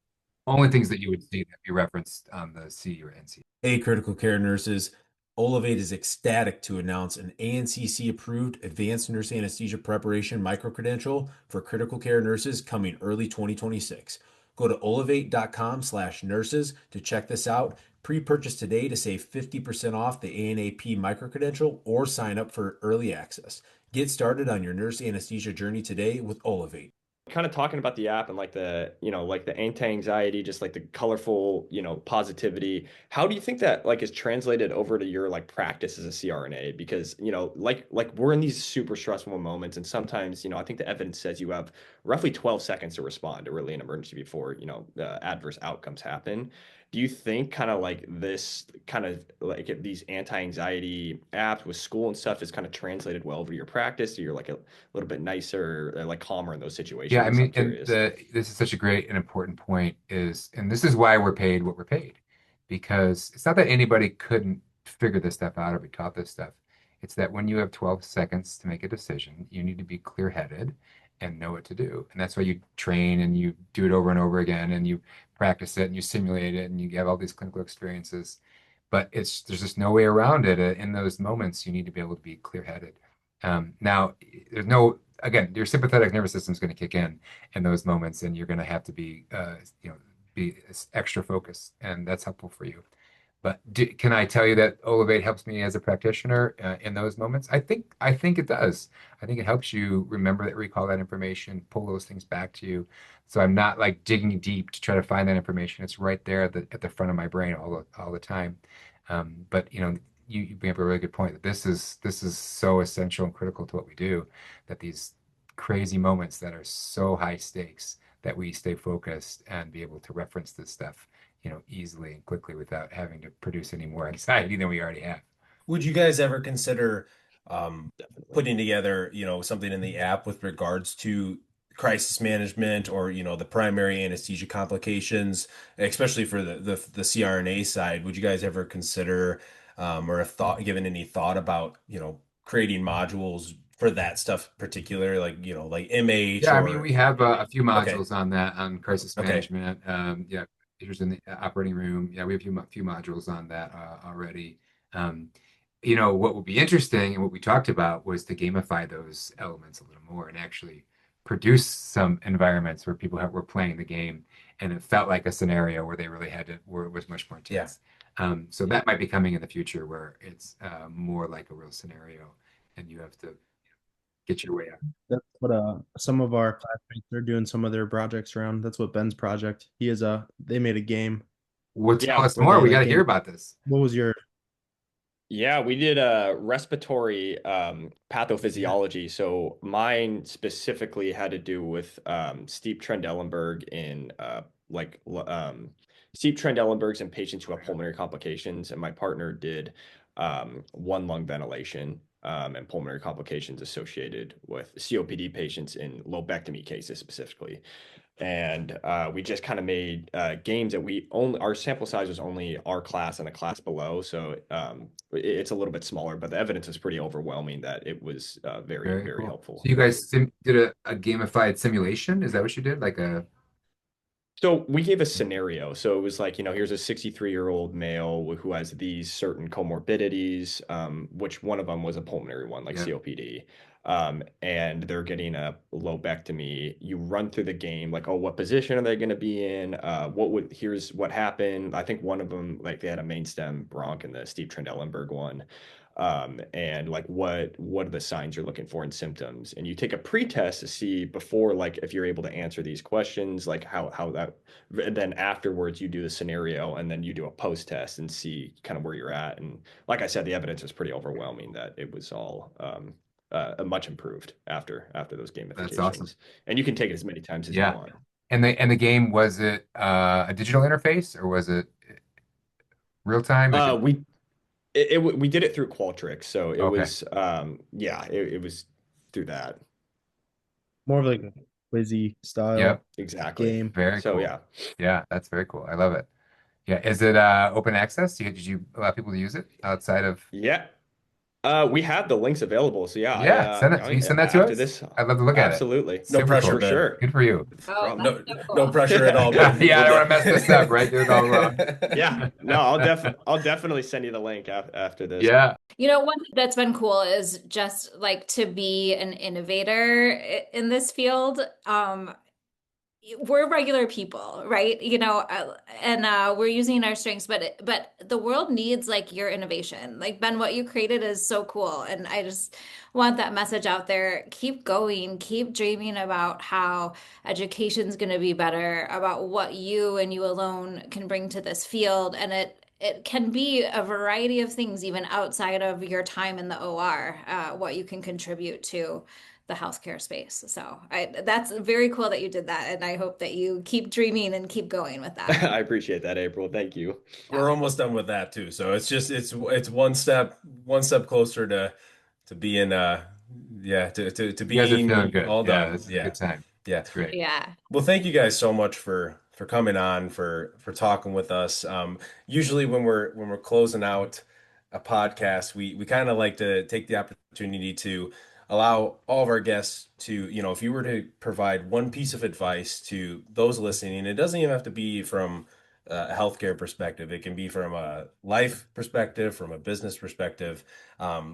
Only things that you would see that be referenced on the C or NC. Hey, critical care nurses. Ollivate is ecstatic to announce an ANCC approved advanced nurse anesthesia preparation microcredential for critical care nurses coming early 2026. Go to ollivate.com/nurses to check this out. Pre-purchase today to save 50% off the ANAP microcredential or sign up for early access. Get started on your nurse anesthesia journey today with Ollivate. Kind of talking about the app and like the anti-anxiety, just like the colorful, positivity. How do you think that like is translated over to your like practice as a CRNA? Because, like we're in these super stressful moments and sometimes, I think the evidence says you have roughly 12 seconds to respond to really an emergency before, adverse outcomes happen. Do you think kind of like this kind of like these anti-anxiety apps with school and stuff is kind of translated well over to your practice? So you're like a little bit nicer, like calmer in those Yeah, I situations. I'm mean, and curious. this is such a great and important point and this is why we're paid what we're paid, because it's not that anybody couldn't figure this stuff out or be taught this stuff. It's that when you have 12 seconds to make a decision, you need to be clear-headed and know what to do. And that's why you train and you do it over and over again and you practice it and you simulate it and you have all these clinical experiences. But there's just no way around it. In those moments, you need to be able to be clear-headed. Now, there's no again, your sympathetic nervous system is going to kick in those moments, and you're going to have to be extra focused, and that's helpful for you. But can I tell you that Ollivate helps me as a practitioner in those moments? I think it does. I think it helps you remember that, recall that information, pull those things back to you. So I'm not like digging deep to try to find that information. It's right there at the front of my brain all the time. But you bring up a really good point that this is so essential and critical to what we do, that these crazy moments that are so high stakes that we stay focused and be able to reference this stuff easily and quickly without having to produce any more anxiety than we already have. Would you guys ever consider Definitely. putting together, something in the app with regards to crisis management or, the primary anesthesia complications, especially for the CRNA side? Would you guys ever consider or have given any thought about, creating modules for that stuff particular, like, like MH Yeah, I mean, or we have a few okay, modules on that on crisis okay. management. Yeah, here's in the operating room. Yeah, we have a few modules on that already. Um, what would be interesting and what we talked about was to gamify those elements a little more and actually produce some environments where people were playing the game and it felt like a scenario where they really where it was much more Yeah. intense. So that might be coming in the future where it's more like a real scenario and you have to get your way out. That's what some of our classmates are doing some of their projects around. That's what Ben's project. He is they made a game Well, tell Yeah. us where more. they We got like to hear game. about this. What was your Yeah, we did a respiratory yeah. pathophysiology. So mine specifically had to do with steep Trendelenburg in steep Trendelenburgs in patients who have pulmonary complications. And my partner did one lung ventilation. and pulmonary complications associated with COPD patients in lobectomy cases specifically. And we just kind of made games that we only, our sample size was only our class and a class below. So it's a little bit smaller, but the evidence was pretty overwhelming that it was very, Very very cool. So helpful. you guys did a gamified simulation? Is that what you did? Like a So we gave a scenario. So it was like, here's a 63-year-old male who has these certain comorbidities, which one of them was a pulmonary one, like yeah. COPD. And they're getting a lobectomy. You run through the game, like, oh, what position are they going to be in? Here's what happened. I think one of them, like, they had a main stem bronch in the Steve Trendelenburg one. And like what are the signs you're looking for and symptoms, and you take a pre-test to see before, like, if you're able to answer these questions, like how that, and then afterwards you do the scenario, and then you do a post-test and see kind of where you're at. And like I said, the evidence was pretty overwhelming that it was all much improved after those That's awesome. gamifications, and you can take it as many times as you Yeah. want. And the game, was it a digital interface or was it real time? Like uh we we did it through Qualtrics, so it okay. was yeah, it was through that. More of like a quizzy style Yep. Exactly. game. Very So cool. yeah. Yeah, that's very cool. I love it. Yeah. Is it open access? Did you allow people to use it outside of Yeah. We have the links available. So yeah, Yeah, send it. Can you send that to after us? this, I'd love to look at it. absolutely. No Super pressure, cool. For Ben. sure. Good for you. Oh, Problem. that's No, so no cool. pressure at all, Yeah, Ben. I We'll don't want to mess this up, right? Get it all wrong. Yeah. No, I'll definitely send you the link after this. Yeah. One thing that's been cool is just like to be an innovator in this field. We're regular people, right? And we're using our strengths, but the world needs like your innovation. Like Ben, what you created is so cool, and I just want that message out there. Keep going, keep dreaming about how education's going to be better, about what you and you alone can bring to this field, and it can be a variety of things, even outside of your time in the OR, what you can contribute to the healthcare space. So that's very cool that you did that. And I hope that you keep dreaming and keep going with that. I appreciate that, April. Thank you. We're almost done with that too. So it's one step closer to being yeah, to You guys are feeling being good. all Yeah, done. this is a Yeah. good time. Yeah. It's great. Yeah. Well, thank you guys so much for coming on, for talking with us. Usually when we're closing out a podcast, we kind of like to take the opportunity to allow all of our guests to, if you were to provide one piece of advice to those listening, it doesn't even have to be from a healthcare perspective. It can be from a life perspective, from a business perspective.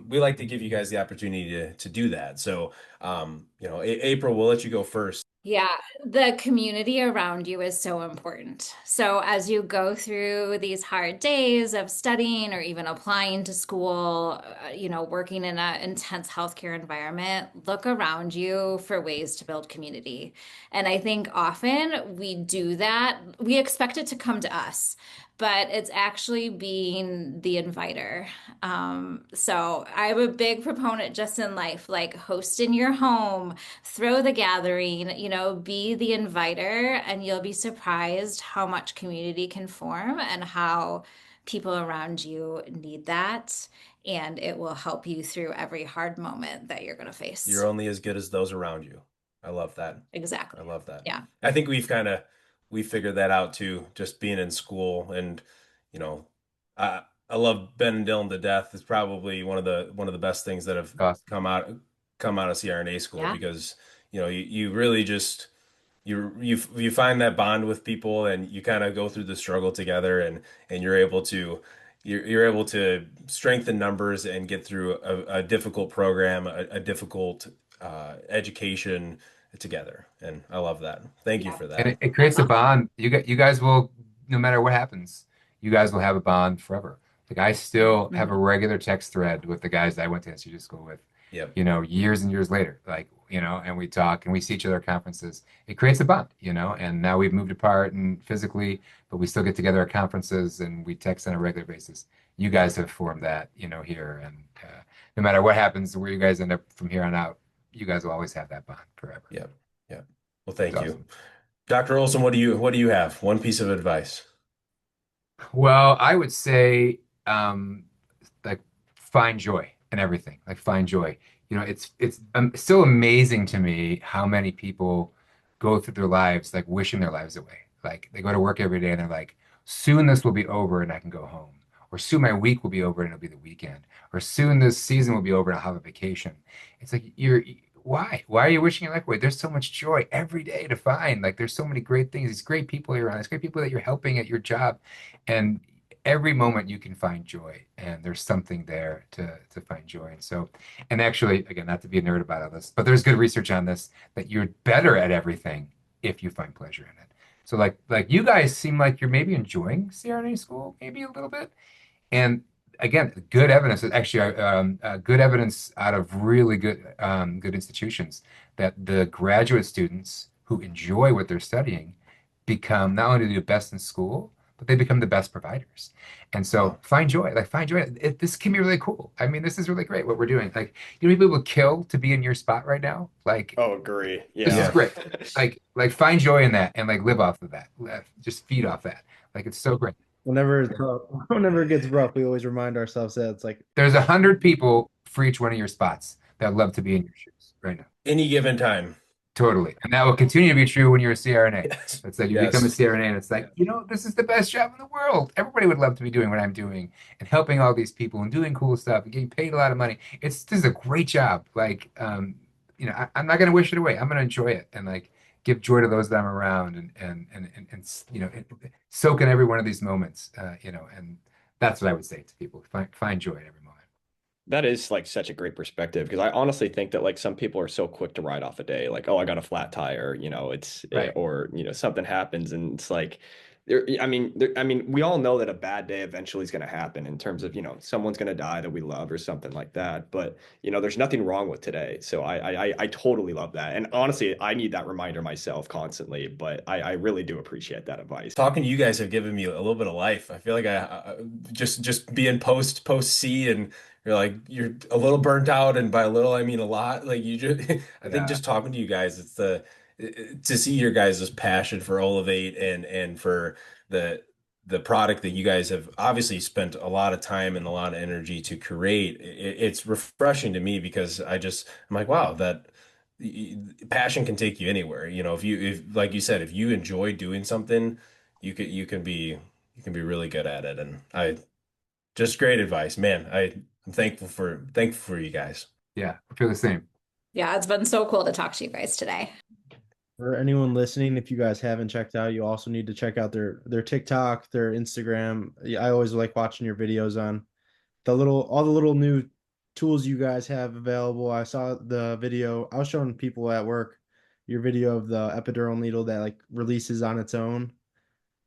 We like to give you guys the opportunity to do that. So, April, we'll let you go first. Yeah, the community around you is so important. So, as you go through these hard days of studying or even applying to school, working in an intense healthcare environment, look around you for ways to build community. And I think often we do that, we expect it to come to us, but it's actually being the inviter. So, I'm a big proponent just in life, like host in your home, throw the gathering, be the inviter, and you'll be surprised how much community can form and how people around you need that. And it will help you through every hard moment that you're going to You're face. only as good as those around you. I love that. I Exactly. love that. Yeah. I think we figured that out too, just being in school. And you know, I love Ben and Dylan to death. It's probably one of the best things that have Awesome. come out of CRNA school, Yeah. because you really just you find that bond with people, and you kind of go through the struggle together, and you're able to strengthen numbers and get through a difficult program, a difficult education together. And I love that. Thank you Yeah. for And that. it That's creates a awesome. bond. You guys will, no matter what happens, you guys will have a bond forever. Like I still have a Mhm. regular text thread with the guys that I went to SU school with, Yep. years and years later. Like, and we talk and we see each other at conferences. It creates a bond. And now we've moved apart and physically, but we still get together at conferences and we text on a regular basis. You guys have formed that, here. And no matter what happens, where you guys end up from here on out, you guys will always have that bond forever. Yep. Yep. Well, It's thank you. awesome. Dr. Olson, what do you have? One piece of advice. Well, I would say like find joy. and everything. Like find joy. You know, it's still amazing to me how many people go through their lives like wishing their lives away. Like they go to work every day and they're like, soon this will be over and I can go home. Or soon my week will be over and it'll be the weekend. Or soon this season will be over and I'll have a vacation. It's like why? Why are you wishing your life away? There's so much joy every day to find. Like there's so many great things. These great people you're around. These great people that you're helping at your job. And every moment you can find joy. And there's something there to find joy. And so, and actually, again, not to be a nerd about all this, but there's good research on this that you're better at everything if you find pleasure in it. So like you guys seem like you're maybe enjoying CRNA school, maybe a little bit. And again, good evidence, actually, good evidence out of really good institutions that the graduate students who enjoy what they're studying become not only the best in school, but they become the best providers. And so find joy, like find joy. This can be really cool. I mean, this is really great what we're doing. Like, you know, people would kill to be in your spot right now. Like, Oh, agree. this is Yeah. great. Like find joy in that and like live off of that. Just feed off that. Like, it's so great. Whenever it's rough, whenever it gets rough, we always remind ourselves that it's like, There's 100 people for each one of your spots that love to be in your shoes right now. Any given time. Totally. And that will continue to be true when you're a CRNA. Yes. It's like you become a Yes. CRNA and it's like, you know, this is the best job in the world. Everybody would love to be doing what I'm doing and helping all these people and doing cool stuff and getting paid a lot of money. This is a great job. Like, you know, I'm not going to wish it away. I'm going to enjoy it and like give joy to those that I'm around and you know, soak in every one of these moments, you know, and that's what I would say to people. Find joy in every moment. That is like such a great perspective because I honestly think that like some people are so quick to write off a day, like, oh, I got a flat tire, you know, Right. or you know, something happens and it's like, I mean, we all know that a bad day eventually is going to happen in terms of, you know, someone's going to die that we love or something like that. But you know, there's nothing wrong with today, so I totally love that, and honestly, I need that reminder myself constantly. But I really do appreciate that advice. Talking to you guys have given me a little bit of life. I feel like I just being post C, and you're a little burnt out, and by a little I mean a lot. Like you just I think Yeah. just talking to you guys, it's to see your guys' passion for Olivate and for the the product that you guys have obviously spent a lot of time and a lot of energy to create. It's refreshing to me because I'm like, wow, that passion can take you anywhere. You know, if like you said, if you enjoy doing something, you can be really good at it. And I just great advice, man. I'm thankful for you guys. Yeah. I feel the same. Yeah, it's been so cool to talk to you guys today. for anyone listening, if you guys haven't checked out, you also need to check out their TikTok, their Instagram. Yeah, I always like watching your videos on all the little new tools you guys have available. I saw the video. I was showing people at work your video of the epidural needle that like releases on its own,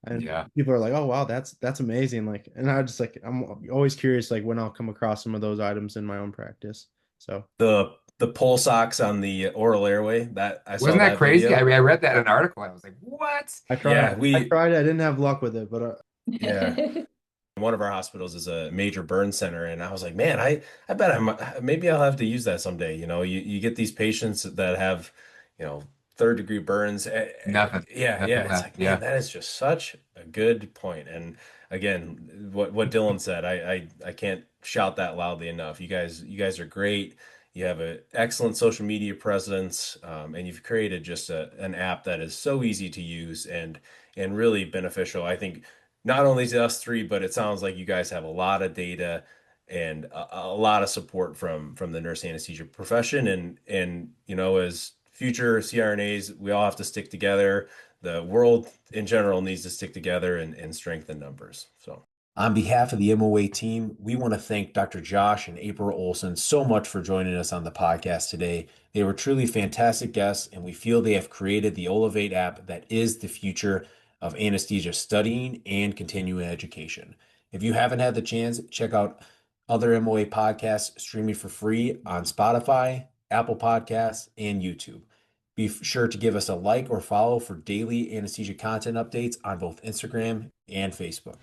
and Yeah. people are like, "Oh wow, that's amazing!" Like, and I just like I'm always curious like when I'll come across some of those items in my own practice. So The pull socks on the oral airway, that I saw Wasn't that that crazy? I video. mean, I read that in an article and I was like, what? I tried. Yeah, I tried. I didn't have luck with it, but yeah. One of our hospitals is a major burn center, and I was like, man, I bet maybe I'll have to use that someday. You know, you get these patients that have, you know, third degree burns. Nothing. Yeah, Nothing yeah. It's left. like, man, Yeah. that is just such a good point. And again, what Dylan said, I can't shout that loudly enough. You guys are great. You have an excellent social media presence, and you've created just an app that is so easy to use and really beneficial. I think not only to us three, but it sounds like you guys have a lot of data and a lot of support from the nurse anesthesia profession. And you know, as future CRNAs, we all have to stick together. The world in general needs to stick together and strengthen numbers. So. On behalf of the MoA team, we want to thank Dr. Josh and April Olson so much for joining us on the podcast today. They were truly fantastic guests, and we feel they have created the Ollivate app that is the future of anesthesia studying and continuing education. If you haven't had the chance, check out other MOA podcasts streaming for free on Spotify, Apple Podcasts, and YouTube. Be sure to give us a like or follow for daily anesthesia content updates on both Instagram and Facebook.